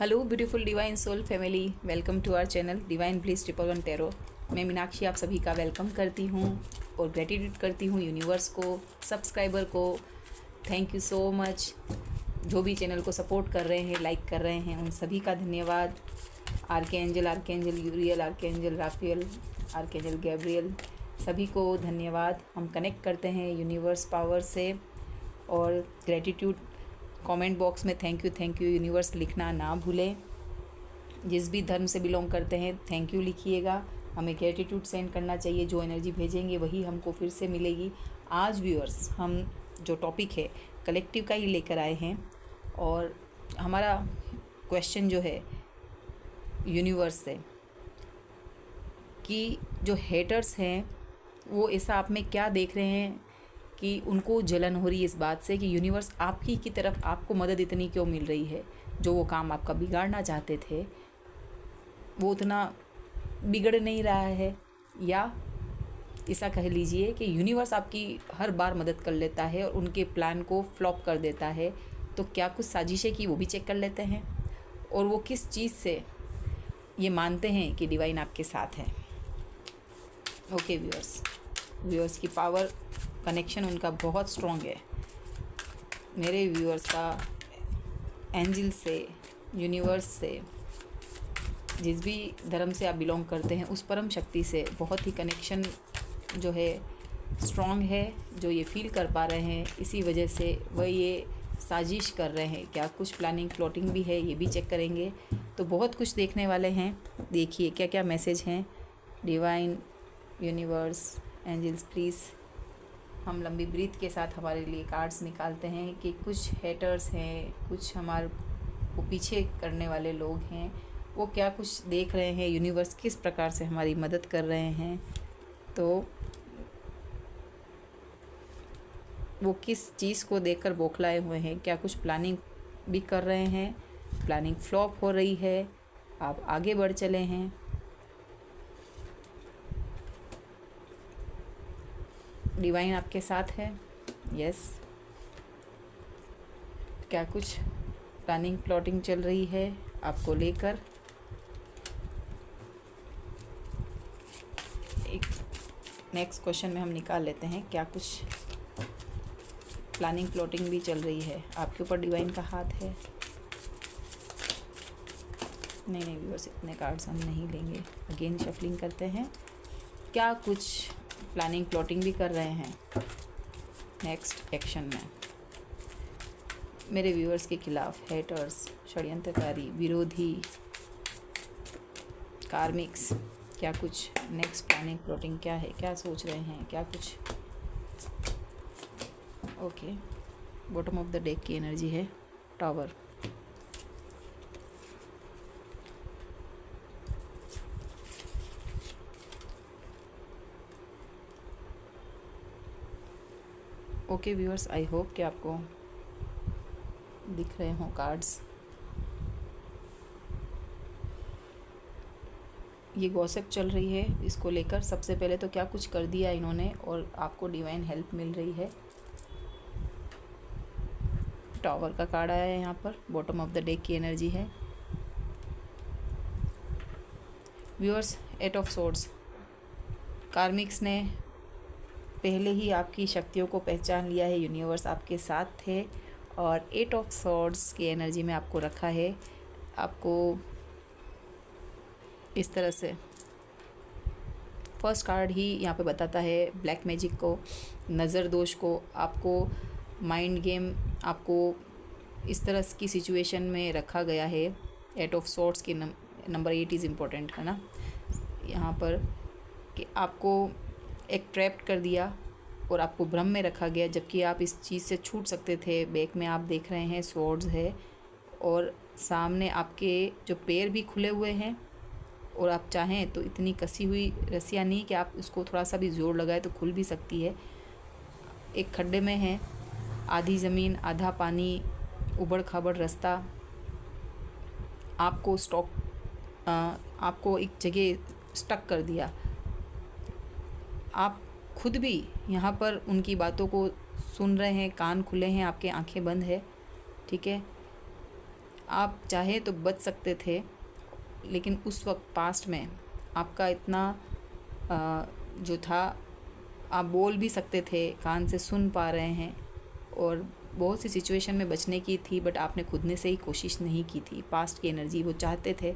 Hello beautiful divine soul family, welcome to our channel divine bliss 111 tarot. मैं मीनाक्षी आप सभी का वेलकम करती हूँ और ग्रेटिट्यूड करती हूँ यूनिवर्स को, सब्सक्राइबर को। Thank you so much. जो भी चैनल को सपोर्ट कर रहे हैं, लाइक कर रहे हैं, उन सभी का धन्यवाद। Archangel यूरियल, archangel Rafale, archangel Gabriel, सभी को धन्यवाद। हम कनेक्ट करते हैं यूनिवर्स पावर से और ग्रेटिट्यूड कमेंट बॉक्स में थैंक यू यूनिवर्स लिखना ना भूलें। जिस भी धर्म से बिलोंग करते हैं थैंक यू लिखिएगा। हमें ग्रेटिट्यूड सेंड करना चाहिए, जो एनर्जी भेजेंगे वही हमको फिर से मिलेगी। आज व्यूअर्स हम जो टॉपिक है कलेक्टिव का ही लेकर आए हैं और हमारा क्वेश्चन जो है यूनिवर्स से कि जो हेटर्स हैं वो ऐसा आप में क्या देख रहे हैं कि उनको जलन हो रही है इस बात से कि यूनिवर्स आपकी की तरफ आपको मदद इतनी क्यों मिल रही है। जो वो काम आपका बिगाड़ना चाहते थे वो उतना बिगड़ नहीं रहा है, या ऐसा कह लीजिए कि यूनिवर्स आपकी हर बार मदद कर लेता है और उनके प्लान को फ्लॉप कर देता है। तो क्या कुछ साजिशें की वो भी चेक कर लेते हैं और वो किस चीज़ से ये मानते हैं कि डिवाइन आपके साथ है। ओके व्यूअर्स की पावर कनेक्शन उनका बहुत स्ट्रॉन्ग है। मेरे व्यूअर्स का एंजल से, यूनिवर्स से, जिस भी धर्म से आप बिलोंग करते हैं उस परम शक्ति से बहुत ही कनेक्शन जो है स्ट्रॉन्ग है। जो ये फील कर पा रहे हैं इसी वजह से वह ये साजिश कर रहे हैं। क्या कुछ प्लानिंग प्लॉटिंग भी है ये भी चेक करेंगे। तो बहुत कुछ देखने वाले हैं। देखिए क्या क्या मैसेज हैं। डिवाइन, यूनिवर्स, एंजल्स प्लीज़ हम लंबी ब्रीथ के साथ हमारे लिए कार्ड्स निकालते हैं कि कुछ हेटर्स हैं, कुछ हमारे को पीछे करने वाले लोग हैं, वो क्या कुछ देख रहे हैं, यूनिवर्स किस प्रकार से हमारी मदद कर रहे हैं। तो वो किस चीज़ को देखकर बौखलाए हुए हैं, क्या कुछ प्लानिंग भी कर रहे हैं, प्लानिंग फ्लॉप हो रही है, आप आगे बढ़ चले हैं। डिवाइन आपके साथ है, यस। क्या कुछ प्लानिंग प्लॉटिंग चल रही है आपको लेकर। एक नेक्स्ट क्वेश्चन में हम निकाल लेते हैं क्या कुछ प्लानिंग प्लॉटिंग भी चल रही है आपके ऊपर। डिवाइन का हाथ है। नहीं व्यूअर्स, इतने कार्ड्स हम नहीं लेंगे। अगेन शफलिंग करते हैं। क्या कुछ प्लानिंग प्लॉटिंग भी कर रहे हैं नेक्स्ट एक्शन में मेरे व्यूअर्स के खिलाफ। हेटर्स, षड्यंत्रकारी, विरोधी, कार्मिक्स, क्या कुछ नेक्स्ट प्लानिंग प्लॉटिंग क्या है, क्या सोच रहे हैं, क्या कुछ। Okay, bottom of the deck की एनर्जी है tower. Okay viewers, I hope कि आपको दिख रहे हों कार्ड्स। ये गॉसिप चल रही है इसको लेकर। सबसे पहले तो क्या कुछ कर दिया इन्होंने और आपको डिवाइन हेल्प मिल रही है। टावर का कार्ड आया है यहाँ पर, बॉटम ऑफ द डेक की एनर्जी है। व्यूअर्स, 8 ऑफ सोर्ड्स, कार्मिक्स ने पहले ही आपकी शक्तियों को पहचान लिया है। यूनिवर्स आपके साथ थे और 8 ऑफ सॉर्ड्स की एनर्जी में आपको रखा है। आपको इस तरह से फर्स्ट कार्ड ही यहाँ पे बताता है ब्लैक मैजिक को, नज़र दोष को, आपको माइंड गेम, आपको इस तरह की सिचुएशन में रखा गया है। 8 ऑफ सॉर्ड्स की नंबर 8 इज़ इम्पोर्टेंट है ना यहाँ पर, कि आपको एक ट्रैप्ड कर दिया और आपको भ्रम में रखा गया, जबकि आप इस चीज़ से छूट सकते थे। बैक में आप देख रहे हैं स्वॉर्ड्स है और सामने आपके जो पैर भी खुले हुए हैं और आप चाहें तो इतनी कसी हुई रस्सियाँ नहीं कि आप उसको थोड़ा सा भी जोर लगाए तो खुल भी सकती है। एक खड्डे में है, आधी ज़मीन आधा पानी, उबड़ खाबड़ रास्ता, आपको आपको एक जगह स्टक कर दिया। आप खुद भी यहाँ पर उनकी बातों को सुन रहे हैं, कान खुले हैं, आपके आंखें बंद है, ठीक है। आप चाहे तो बच सकते थे, लेकिन उस वक्त पास्ट में आपका इतना जो था, आप बोल भी सकते थे, कान से सुन पा रहे हैं, और बहुत सी सिचुएशन में बचने की थी, बट आपने खुद ने से ही कोशिश नहीं की थी। पास्ट की एनर्जी वो चाहते थे,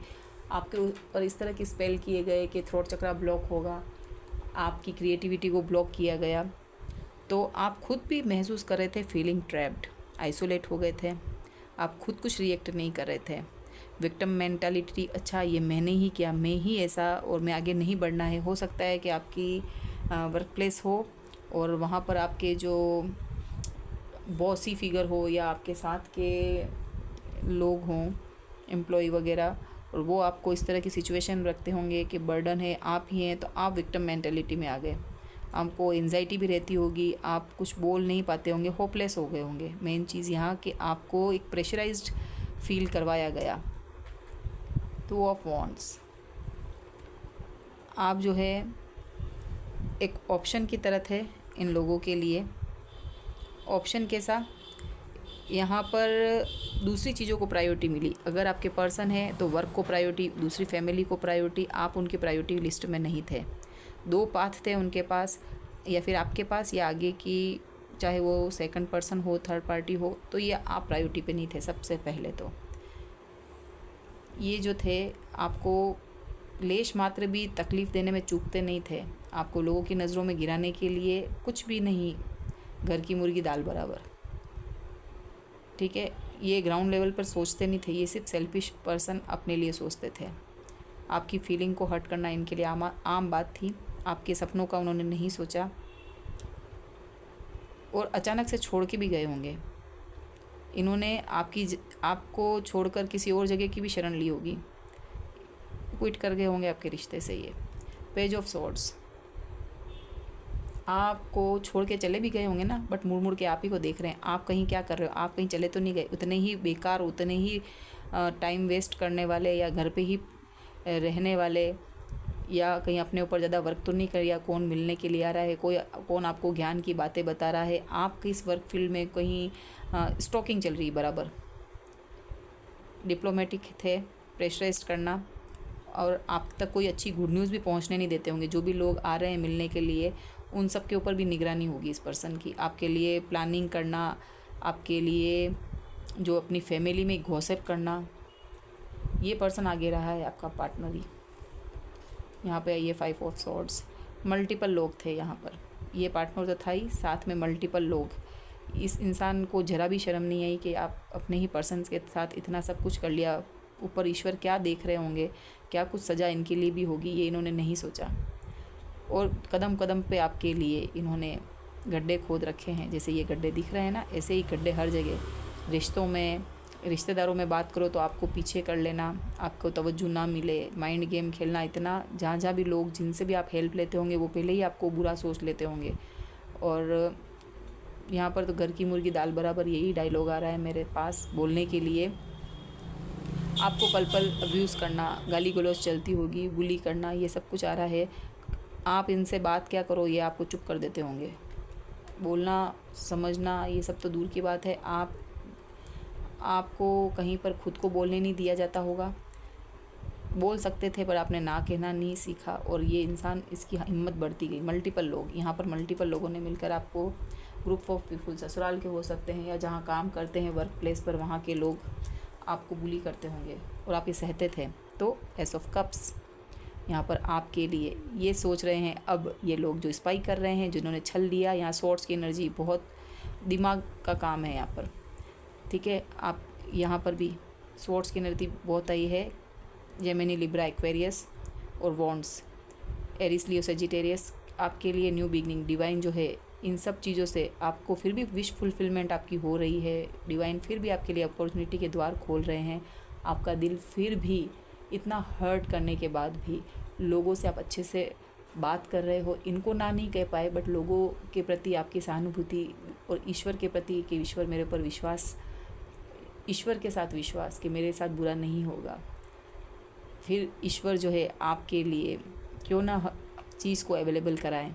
आपके ऊपर इस तरह की स्पेल किए गए कि थ्रोट चक्रा ब्लॉक होगा, आपकी क्रिएटिविटी को ब्लॉक किया गया। तो आप खुद भी महसूस कर रहे थे फीलिंग ट्रैप्ड, आइसोलेट हो गए थे, आप खुद कुछ रिएक्ट नहीं कर रहे थे। विक्टिम मेंटालिटी, अच्छा ये मैंने ही किया, मैं ही ऐसा, और मैं आगे नहीं बढ़ना है। हो सकता है कि आपकी वर्क प्लेस हो और वहाँ पर आपके जो बॉसी फिगर हो या आपके साथ के लोग हों, एम्प्लॉय वगैरह, और वो आपको इस तरह की सिचुएशन रखते होंगे कि बर्डन है, आप ही हैं, तो आप विक्टिम मेंटालिटी में आ गए। आपको एंजाइटी भी रहती होगी, आप कुछ बोल नहीं पाते होंगे, होपलेस हो गए होंगे। मेन चीज़ यहाँ कि आपको एक प्रेशराइज्ड फील करवाया गया। टू ऑफ वॉन्ड्स, आप जो है एक ऑप्शन की तरह थे इन लोगों के लिए। ऑप्शन कैसा, यहाँ पर दूसरी चीज़ों को प्रायोरिटी मिली। अगर आपके पर्सन है तो वर्क को प्रायोरिटी, दूसरी फैमिली को प्रायोरिटी, आप उनके प्रायोरिटी लिस्ट में नहीं थे। दो पाथ थे उनके पास, या फिर आपके पास, या आगे की, चाहे वो सेकंड पर्सन हो, थर्ड पार्टी हो, तो ये आप प्रायोरिटी पे नहीं थे सबसे पहले। तो ये जो थे आपको लेश मात्र भी तकलीफ़ देने में चूकते नहीं थे, आपको लोगों की नज़रों में गिराने के लिए कुछ भी नहीं, घर की मुर्गी दाल बराबर। ठीक है, ये ग्राउंड लेवल पर सोचते नहीं थे, ये सिर्फ सेल्फिश पर्सन अपने लिए सोचते थे। आपकी फीलिंग को हर्ट करना इनके लिए आम बात थी। आपके सपनों का उन्होंने नहीं सोचा, और अचानक से छोड़ के भी गए होंगे। इन्होंने आपको छोड़कर किसी और जगह की भी शरण ली होगी, क्विट कर गए होंगे आपके रिश्ते से। ये पेज ऑफ सॉर्ड्स, आपको छोड़ के चले भी गए होंगे ना, बट मुड़ मुड़ के आप ही को देख रहे हैं, आप कहीं क्या कर रहे हो, आप कहीं चले तो नहीं गए। उतने ही बेकार, उतने ही टाइम वेस्ट करने वाले, या घर पे ही रहने वाले, या कहीं अपने ऊपर ज़्यादा वर्क तो नहीं कर, या कौन मिलने के लिए आ रहा है, कौन आपको ज्ञान की बातें बता रहा है। आप किस वर्क फील्ड में कहीं स्टॉकिंग चल रही बराबर। डिप्लोमेटिक थे, प्रेशराइज करना, और आप तक कोई अच्छी गुड न्यूज़ भी पहुंचने नहीं देते होंगे। जो भी लोग आ रहे हैं मिलने के लिए, उन सब के ऊपर भी निगरानी होगी इस पर्सन की। आपके लिए प्लानिंग करना, आपके लिए जो अपनी फैमिली में गॉसिप करना, ये पर्सन आगे रहा है आपका पार्टनर ही। यहाँ पे आइए, 5 ऑफ सॉर्ड्स, मल्टीपल लोग थे यहाँ पर। ये पार्टनर तो था ही, साथ में मल्टीपल लोग। इस इंसान को ज़रा भी शर्म नहीं आई कि आप अपने ही पर्सन के साथ इतना सब कुछ कर लिया। ऊपर ईश्वर क्या देख रहे होंगे, क्या कुछ सज़ा इनके लिए भी होगी, ये इन्होंने नहीं सोचा। और कदम कदम पे आपके लिए इन्होंने गड्ढे खोद रखे हैं। जैसे ये गड्ढे दिख रहे हैं ना, ऐसे ही गड्ढे हर जगह। रिश्तों में, रिश्तेदारों में बात करो तो आपको पीछे कर लेना, आपको तवज्जो ना मिले, माइंड गेम खेलना, इतना जहाँ जहाँ भी लोग जिनसे भी आप हेल्प लेते होंगे वो पहले ही आपको बुरा सोच लेते होंगे। और यहाँ पर तो घर की मुर्गी दाल बराबर, यही डायलॉग आ रहा है मेरे पास बोलने के लिए। आपको पल पल अब्यूज़ करना, गाली गलौज चलती होगी, बुली करना, ये सब कुछ आ रहा है। आप इनसे बात क्या करो, ये आपको चुप कर देते होंगे। बोलना, समझना, ये सब तो दूर की बात है। आपको कहीं पर खुद को बोलने नहीं दिया जाता होगा। बोल सकते थे पर आपने ना कहना नहीं सीखा, और ये इंसान, इसकी हिम्मत बढ़ती गई। मल्टीपल लोग, यहाँ पर मल्टीपल लोगों ने मिलकर आपको, ग्रुप ऑफ पीपल, ससुराल के हो सकते हैं, या जहाँ काम करते हैं वर्क प्लेस पर, वहाँ के लोग आपको बुली करते होंगे और आप ये सहते थे। तो एस ऑफ कप्स यहाँ पर आपके लिए ये सोच रहे हैं, अब ये लोग जो स्पाई कर रहे हैं, जिन्होंने छल लिया, यहाँ सोर्ट्स की एनर्जी बहुत दिमाग का काम है यहाँ पर। ठीक है, आप यहाँ पर भी सोर्ट्स की एनर्जी बहुत आई है। जेमिनी, लिब्रा, एक्वेरियस और वॉन्ड्स, एरिस, लियो, सेजिटेरियस, आपके लिए न्यू बिगनिंग, डिवाइन जो है, इन सब चीज़ों से आपको फिर भी विश फुलफिलमेंट आपकी हो रही है। डिवाइन फिर भी आपके लिए अपॉर्चुनिटी के द्वार खोल रहे हैं। आपका दिल फिर भी इतना हर्ट करने के बाद भी लोगों से आप अच्छे से बात कर रहे हो। इनको ना नहीं कह पाए, बट लोगों के प्रति आपकी सहानुभूति, और ईश्वर के प्रति कि ईश्वर मेरे पर विश्वास, ईश्वर के साथ विश्वास कि मेरे साथ बुरा नहीं होगा। फिर ईश्वर जो है आपके लिए क्यों ना चीज़ को अवेलेबल कराएं।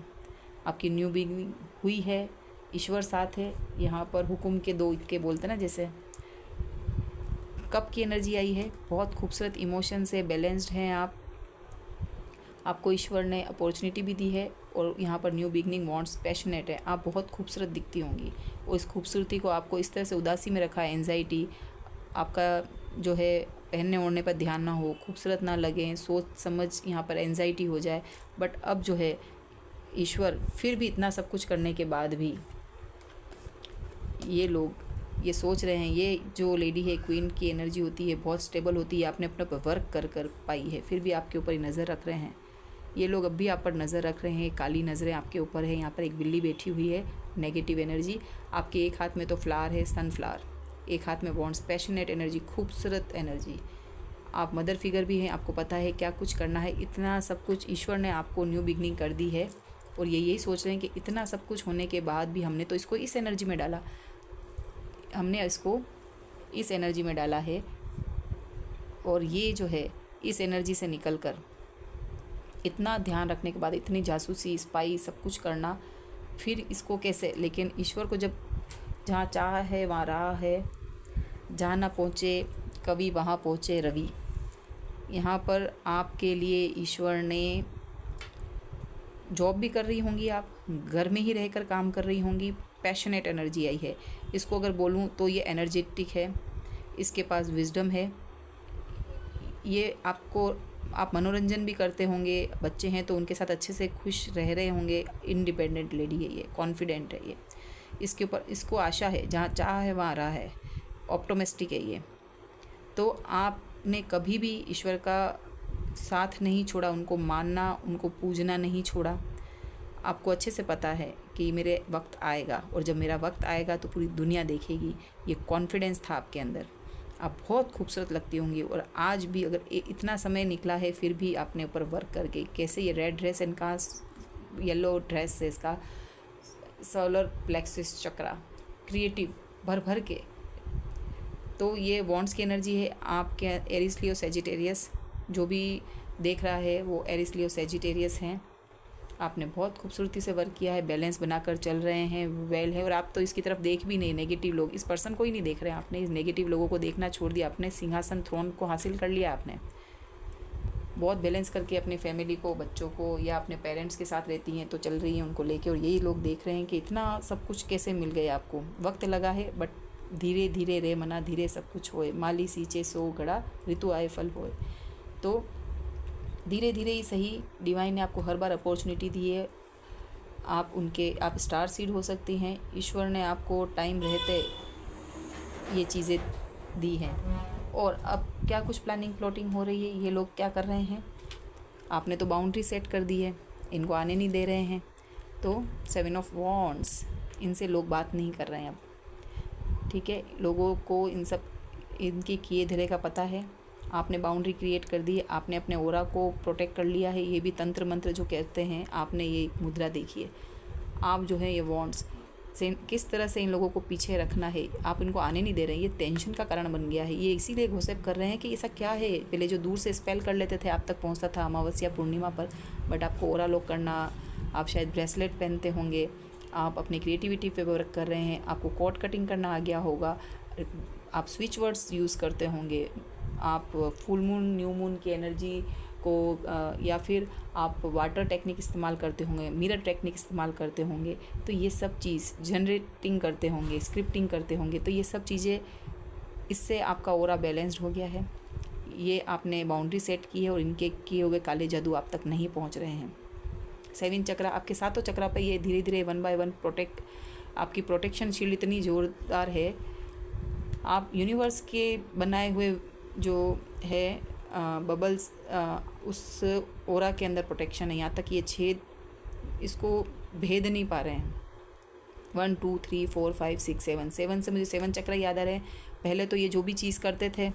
आपकी न्यू बिगनिंग हुई है, ईश्वर साथ है। यहाँ पर हुक्म के दो इक्के बोलते ना, जैसे कप की एनर्जी आई है, बहुत खूबसूरत इमोशन से बैलेंस्ड हैं आप। आपको ईश्वर ने अपॉर्चुनिटी भी दी है और यहाँ पर न्यू बिगनिंग वांट्स, पैशनेट है, आप बहुत खूबसूरत दिखती होंगी और इस खूबसूरती को आपको इस तरह से उदासी में रखा है, एंजाइटी आपका जो है पहनने ओढ़ने पर ध्यान ना हो, खूबसूरत ना लगें, सोच समझ यहाँ पर एंजाइटी हो जाए। बट अब जो है ईश्वर फिर भी इतना सब कुछ करने के बाद भी ये लोग ये सोच रहे हैं, ये जो लेडी है क्वीन की एनर्जी होती है, बहुत स्टेबल होती है, आपने अपने पर वर्क कर पाई है, फिर भी आपके ऊपर ही नज़र रख रहे हैं। ये लोग अब भी आप पर नज़र रख रहे हैं, काली नज़रें आपके ऊपर है। यहाँ पर एक बिल्ली बैठी हुई है, नेगेटिव एनर्जी। आपके एक हाथ में तो फ्लावर है, सनफ्लावर, एक हाथ में वॉन्ड्स, पैशनेट एनर्जी, खूबसूरत एनर्जी। आप मदर फिगर भी हैं, आपको पता है क्या कुछ करना है। इतना सब कुछ ईश्वर ने आपको न्यू बिगनिंग कर दी है और ये यही सोच रहे हैं कि इतना सब कुछ होने के बाद भी हमने तो इसको इस एनर्जी में डाला, हमने इसको इस एनर्जी में डाला है और ये जो है इस एनर्जी से निकल कर इतना ध्यान रखने के बाद इतनी जासूसी, स्पाई, सब कुछ करना, फिर इसको कैसे। लेकिन ईश्वर को जब जहाँ चाह है वहाँ राह है, जहाँ ना पहुँचे कवि वहाँ पहुँचे रवि। यहाँ पर आपके लिए ईश्वर ने जॉब भी कर रही होंगी, आप घर में ही रहकर काम कर रही होंगी, पैशनेट एनर्जी आई है। इसको अगर बोलूँ तो ये एनर्जेटिक है, इसके पास विजडम है, ये आपको आप मनोरंजन भी करते होंगे, बच्चे हैं तो उनके साथ अच्छे से खुश रह रहे होंगे। इंडिपेंडेंट लेडी है ये, कॉन्फिडेंट है ये, इसके ऊपर इसको आशा है, जहाँ चाह है वहाँ राह है, ऑप्टोमिस्टिक है ये। तो आपने कभी भी ईश्वर का साथ नहीं छोड़ा, उनको मानना, उनको पूजना नहीं छोड़ा। आपको अच्छे से पता है कि मेरे वक्त आएगा और जब मेरा वक्त आएगा तो पूरी दुनिया देखेगी। ये कॉन्फिडेंस था आपके अंदर। आप बहुत खूबसूरत लगती होंगी और आज भी अगर इतना समय निकला है फिर भी आपने ऊपर वर्क करके, कैसे ये रेड ड्रेस, इनका येलो ड्रेस है, इसका सोलर प्लेक्सिस चक्रा, क्रिएटिव भर भर के। तो ये वॉन्ड्स की एनर्जी है आपके। एरिस लियो सेजिटेरियस जो भी देख रहा है वो एरिस लियो सेजिटेरियस हैं। आपने बहुत खूबसूरती से वर्क किया है, बैलेंस बनाकर चल रहे हैं, वेल है। और आप तो इसकी तरफ देख भी नहीं, नेगेटिव लोग, इस पर्सन को ही नहीं देख रहे हैं आपने, इस नेगेटिव लोगों को देखना छोड़ दिया, अपने सिंहासन थ्रोन को हासिल कर लिया आपने। बहुत बैलेंस करके अपनी फैमिली को, बच्चों को या अपने पेरेंट्स के साथ रहती हैं तो चल रही हैं उनको लेके। और यही लोग देख रहे हैं कि इतना सब कुछ कैसे मिल गया आपको। वक्त लगा है बट धीरे धीरे रे मना धीरे सब कुछ होए, माली सींचे सो घड़ा ऋतु आए फल होए। तो धीरे धीरे ही सही, डिवाइन ने आपको हर बार अपॉर्चुनिटी दी है। आप स्टार सीड हो सकती हैं। ईश्वर ने आपको टाइम रहते ये चीज़ें दी हैं। और अब क्या कुछ प्लानिंग प्लॉटिंग हो रही है, ये लोग क्या कर रहे हैं, आपने तो बाउंड्री सेट कर दी है, इनको आने नहीं दे रहे हैं। तो 7 ऑफ वॉन्ड्स, इनसे लोग बात नहीं कर रहे हैं अब, ठीक है। लोगों को इनके किए धरे का पता है। आपने बाउंड्री क्रिएट कर दी है, आपने अपने ओरा को प्रोटेक्ट कर लिया है। ये भी तंत्र मंत्र जो कहते हैं, आपने ये मुद्रा देखी है। आप जो है ये वॉन्ड्स से किस तरह से इन लोगों को पीछे रखना है, आप इनको आने नहीं दे रहे हैं। ये टेंशन का कारण बन गया है। ये इसीलिए घोषित कर रहे हैं कि ऐसा क्या है। पहले जो दूर से स्पेल कर लेते थे आप तक पहुंचता था अमावस्या पूर्णिमा पर, बट आपको ओरा लॉक करना, आप शायद ब्रेसलेट पहनते होंगे, आप अपनी क्रिएटिविटी पे वर्क कर रहे हैं, आपको कॉर्ड कटिंग करना आ गया होगा, आप स्विच वर्ड्स यूज़ करते होंगे, आप फुल मून न्यू मून की एनर्जी को या फिर आप वाटर टेक्निक इस्तेमाल करते होंगे, मिरर टेक्निक इस्तेमाल करते होंगे। तो ये सब चीज़ जनरेटिंग करते होंगे, स्क्रिप्टिंग करते होंगे। तो ये सब चीज़ें, इससे आपका ओरा बैलेंस्ड हो गया है। ये आपने बाउंड्री सेट की है और इनके किए हुए काले जादू आप तक नहीं पहुंच रहे हैं। 7 चक्रा, आपके 7 चक्रा पे ये धीरे धीरे 1 बाय 1 आपकी प्रोटेक्शन शील्ड इतनी ज़ोरदार है। आप यूनिवर्स के बनाए हुए जो है बबल्स, उस ओरा के अंदर प्रोटेक्शन है। यहाँ तक ये छेद इसको भेद नहीं पा रहे हैं। 1 2 3 4 5 6 7 से मुझे 7 चक्र याद आ रहे हैं। पहले तो ये जो भी चीज़ करते थे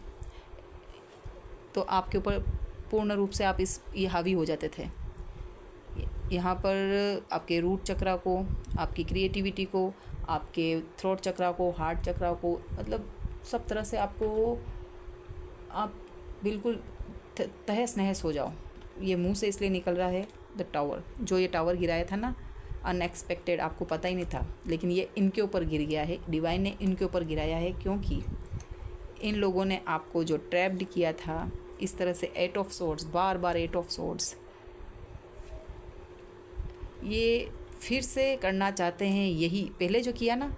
तो आपके ऊपर पूर्ण रूप से आप ये हावी हो जाते थे। यहाँ पर आपके रूट चक्रा को, आपकी क्रिएटिविटी को, आपके थ्रोट चक्रा को, हार्ट चक्रा को, मतलब सब तरह से आपको, आप बिल्कुल तहस नहस हो जाओ। ये मुंह से इसलिए निकल रहा है द टावर, जो ये टावर गिराया था ना, अनएक्सपेक्टेड, आपको पता ही नहीं था, लेकिन ये इनके ऊपर गिर गया है। डिवाइन ने इनके ऊपर गिराया है क्योंकि इन लोगों ने आपको जो ट्रैप्ड किया था इस तरह से, 8 of swords, bar bar 8 of swords, ये फिर से करना चाहते हैं यही पहले जो किया ना,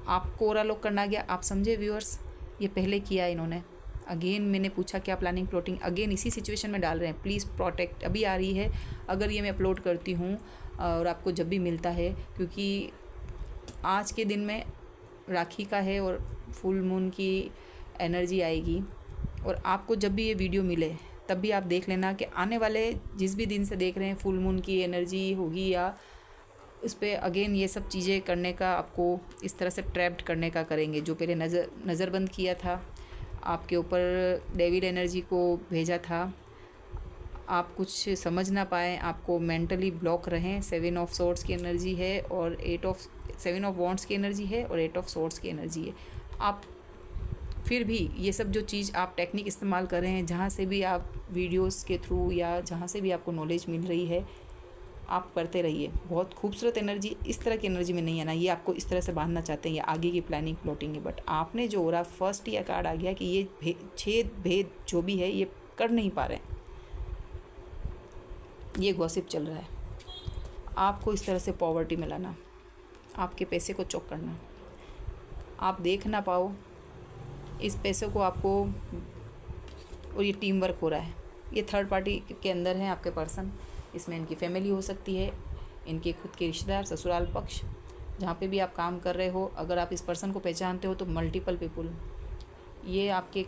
आपको ओरा लॉक करना गया। आप समझे व्यूअर्स, ये पहले किया इन्होंने। अगेन मैंने पूछा क्या प्लानिंग प्लॉटिंग, अगेन इसी सिचुएशन में डाल रहे हैं। प्लीज़ प्रोटेक्ट अभी आ रही है, अगर ये मैं अपलोड करती हूँ और आपको जब भी मिलता है, क्योंकि आज के दिन में राखी का है और फुल मून की एनर्जी आएगी, और आपको जब भी ये वीडियो मिले तब भी आप देख लेना कि आने वाले जिस भी दिन से देख रहे हैं फुल मून की एनर्जी होगी या उस पर अगेन ये सब चीज़ें करने का, आपको इस तरह से ट्रैप्ड करने का करेंगे। जो पहले नज़रबंद किया था, आपके ऊपर डेविल एनर्जी को भेजा था, आप कुछ समझ ना पाए, आपको मेंटली ब्लॉक रहें। 7 ऑफ सोर्ड्स की एनर्जी है और 7 ऑफ वॉन्ड्स की एनर्जी है और 8 ऑफ सोर्ड्स की एनर्जी है। आप फिर भी ये सब जो चीज़ आप टेक्निक इस्तेमाल कर रहे हैं, जहाँ से भी आप वीडियोस के थ्रू या जहाँ से भी आपको नॉलेज मिल रही है, आप करते रहिए। बहुत खूबसूरत एनर्जी, इस तरह की एनर्जी में नहीं आना, ये आपको इस तरह से बांधना चाहते हैं, ये आगे की प्लानिंग प्लॉटिंग है। बट आपने जो हो रहा फर्स्ट या कार्ड आ गया कि ये छेद भेद जो भी है ये कर नहीं पा रहे हैं, ये गॉसिप चल रहा है। आपको इस तरह से पॉवर्टी में लाना, आपके पैसे को चौक करना, आप देख ना पाओ इस पैसे को आपको, और ये टीम वर्क हो रहा है। ये थर्ड पार्टी के अंदर है आपके पर्सन, इसमें इनकी फैमिली हो सकती है, इनके खुद के रिश्तेदार, ससुराल पक्ष, जहाँ पे भी आप काम कर रहे हो। अगर आप इस पर्सन को पहचानते हो तो मल्टीपल पीपुल, ये आपकी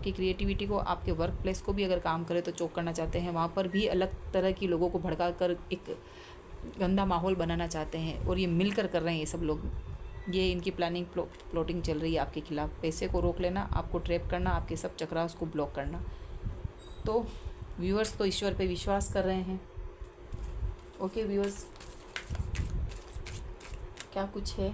क्रिएटिविटी को, आपके वर्क प्लेस को भी अगर काम करे तो चोक करना चाहते हैं। वहाँ पर भी अलग तरह की लोगों को भड़का कर एक गंदा माहौल बनाना चाहते हैं, और ये मिलकर कर रहे हैं ये सब लोग। ये इनकी प्लानिंग प्लॉटिंग चल रही है आपके खिलाफ। पैसे को रोक लेना, आपको ट्रैप करना, आपके सब चक्रास को ब्लॉक करना। तो व्यूअर्स तो ईश्वर पे विश्वास कर रहे हैं। ओके व्यूअर्स, क्या कुछ है?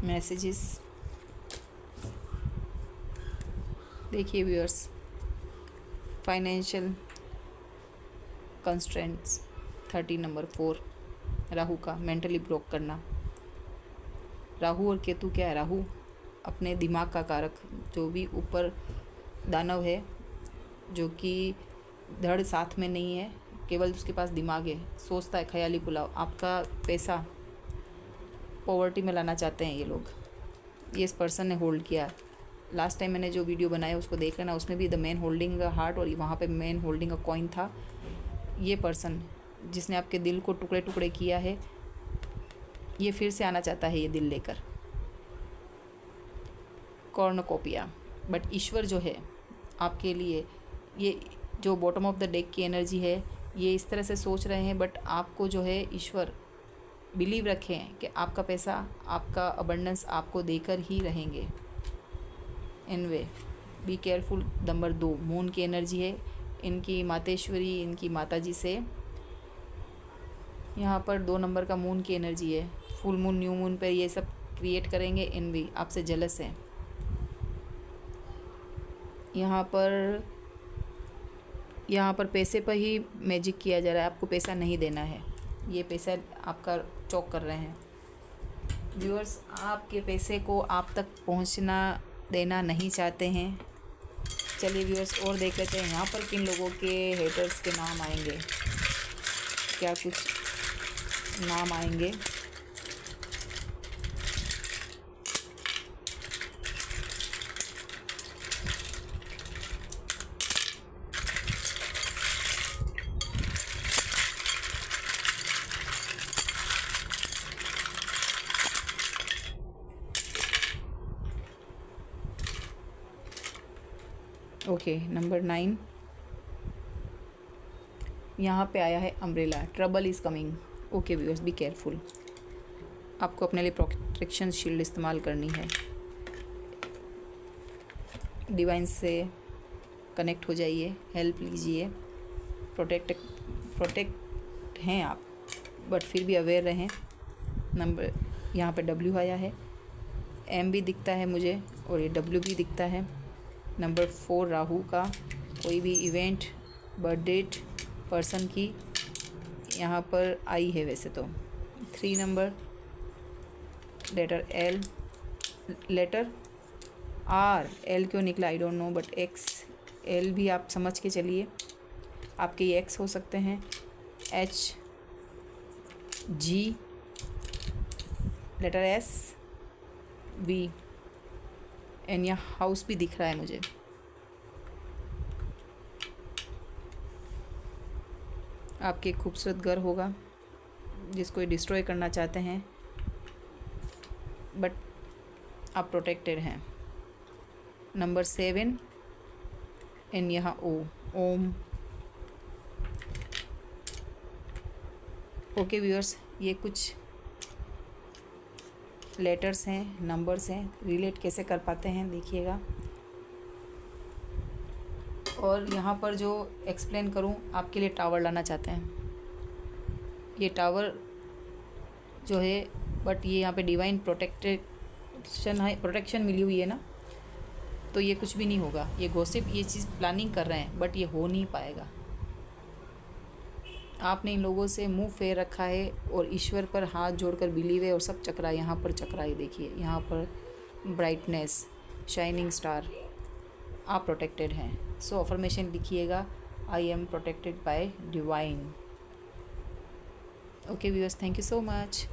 मैसेजेस देखिए viewers, financial constraints 30 number 4, Rahu का मेंटली ब्लॉक करना। राहु और केतु क्या है? राहु अपने दिमाग का कारक, जो भी ऊपर दानव है, जो कि धड़ साथ में नहीं है, केवल उसके पास दिमाग है, सोचता है ख्याली पुलाव। आपका पैसा पॉवर्टी में लाना चाहते हैं ये लोग। ये इस पर्सन ने होल्ड किया। लास्ट टाइम मैंने जो वीडियो बनाया उसको देख लेना, उसमें भी the man holding a heart, और वहाँ पे मैन होल्डिंग अ कॉइन था। ये पर्सन जिसने आपके दिल को टुकड़े टुकड़े किया है, ये फिर से आना चाहता है ये दिल लेकर, कॉर्नकोपिया। बट ईश्वर जो है आपके लिए, ये जो बॉटम ऑफ द डेक की एनर्जी है, ये इस तरह से सोच रहे हैं। बट आपको जो है ईश्वर, बिलीव रखें कि आपका पैसा, आपका अबंडेंस आपको देकर ही रहेंगे। Envy be careful. Number 2 moon की एनर्जी है, इनकी मातेश्वरी, इनकी माताजी से यहाँ पर 2 नंबर का मून की एनर्जी है। फुल मून, न्यू मून पर ये सब क्रिएट करेंगे। एनवी आपसे जेलस है। यहाँ पर पैसे पर ही मैजिक किया जा रहा है, आपको पैसा नहीं देना है, ये पैसा आपका चौक कर रहे हैं। व्यूअर्स, आपके पैसे को आप तक पहुँचना देना नहीं चाहते हैं। चलिए व्यूअर्स और देख लेते हैं यहाँ पर किन लोगों के हेटर्स के नाम आएंगे, क्या कुछ नाम आएंगे। ओके, नंबर 9 यहाँ पे आया है umbrella, trouble is coming. Okay viewers, be careful. आपको अपने लिए प्रोटेक्शन शील्ड इस्तेमाल करनी है। डिवाइन से कनेक्ट हो जाइए, हेल्प लीजिए। प्रोटेक्ट हैं आप, बट फिर भी अवेयर रहें। नंबर यहाँ पे W आया है, M भी दिखता है मुझे और ये W भी दिखता है। नंबर 4 राहु का, कोई भी इवेंट, बर्थडेट पर्सन की यहाँ पर आई है वैसे तो। 3 number letter L, letter R, L क्यों निकला I don't know, but X, L भी आप समझ के चलिए, आपके ये एक्स हो सकते हैं, H, G, letter S, B, and यहाँ हाउस भी दिख रहा है मुझे। आपके एक खूबसूरत घर होगा जिसको ये डिस्ट्रॉय करना चाहते हैं, बट आप प्रोटेक्टेड हैं। नंबर 7 एंड यहाँ ओ, ओम। ओके व्यूअर्स, ये कुछ लेटर्स हैं, नंबर्स हैं, रिलेट कैसे कर पाते हैं देखिएगा। और यहाँ पर जो एक्सप्लेन करूँ, आपके लिए टावर लाना चाहते हैं। ये टावर जो है, बट ये यहाँ पे डिवाइन प्रोटेक्शन है, प्रोटेक्शन मिली हुई है ना, तो ये कुछ भी नहीं होगा। ये गॉसिप, ये चीज़ प्लानिंग कर रहे हैं, बट ये हो नहीं पाएगा। आपने इन लोगों से मुंह फेर रखा है और ईश्वर पर हाथ जोड़कर बिलीव है, और सब चक्रा यहाँ पर चक्रा है, देखिए यहाँ पर ब्राइटनेस, शाइनिंग स्टार। आप प्रोटेक्टेड हैं। सो अफर्मेशन लिखिएगा, I am protected by divine. Okay viewers, thank you so much.